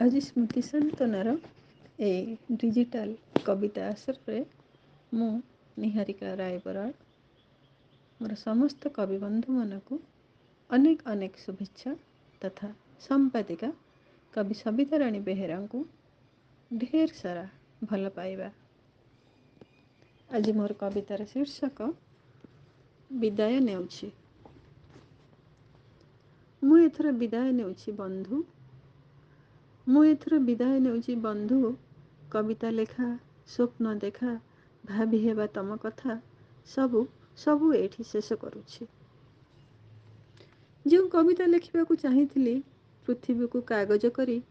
आज स्मृति सांत्वनार ए डिजिटल कविता आश्रे मु निहारिका राय बराड़ मोर समस्त कवि बंधु मानक अनेक अनेक शुभेच्छा तथा संपादिका कवि सबिता राणी बेहेरा को ढेर सारा भल पाइबा। आज मोर कवितार शीर्षक विदाय नेउछि। मु एथर विदाय नेउछि बंधु, मु एथर विदाय नेउछि बंधु। कविता लेखा स्वप्न देखा भाभी हेबा तम कथा सबु सबु एठी शेष करुछि। जो कविता लिखिबाकू चाहिथिली पृथ्वी को कागज करी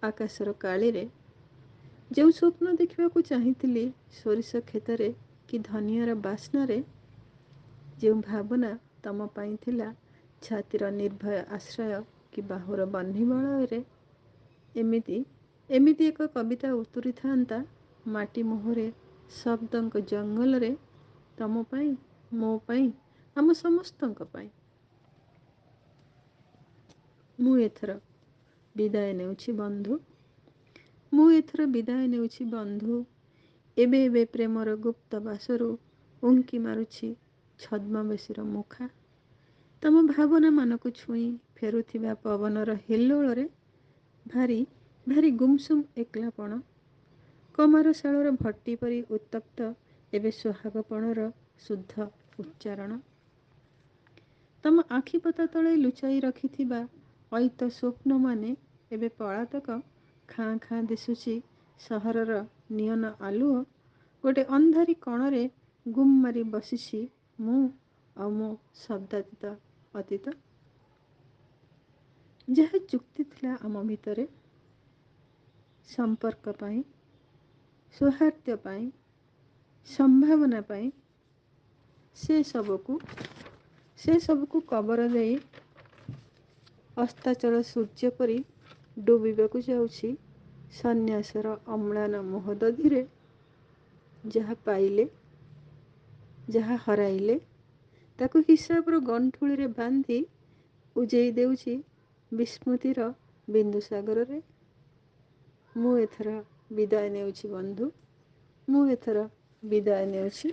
आकाशर काली रे, जो स्वप्न देखिबाकू चाहिथिली सोरिष खेतरे कि धनियार बास्ना रे, जो भावना तम पाई थिला छातीर निर्भय आश्रय कि बाहुर बन्ही बलय, एमिति एमिति एक कविता उतुरी थांता माटी मोहरे शब्दंक जंगल रे, तम पाई मो पाई आम समस्तंक पाई। मु एथर विदाय नेउछि बंधु, मु एथर विदाय नेउछि बंधु। एबे एबे प्रेमर गुप्त बासरु उंकी मारुछि छद्मवेशीर मुखा। तम भावना मानकु छुई फेरुथिबा पवनर हिल्लोଳରେ भारी भारी गुमसुम एकलापण। कमारशाଳର भट्टी परी उत्तप्त एबे सुहागपणर शुद्ध उच्चारण। तम आखिपता तले लुचाई रखिथिबा ऐत स्वप्न माने एबे पलातक खाँ खाँ दिशुची सहरर नियन आलुओ। गोटे अंधारी कणरे गुम मारी बसिछि मु आ मो शब्दातीत अतीत। जहा चुक्ति थिला आम भितरे संपर्क पाई, सौहार्द्य पाई, संभावना पाई, से सबको कबर दे अस्ताचल सूर्य परी डूबिबाकू जाउछि सन्यासर अम्लान मोहदधिरे। जहा पाइले जहा हराइले ताकू हिसाबर गंठुली रे बांधी उजेई देउछि विस्मृतिर बिंदु सागर रे। मु एथर विदाय नेउछि बंधु, मु एथर विदाय नेउछि।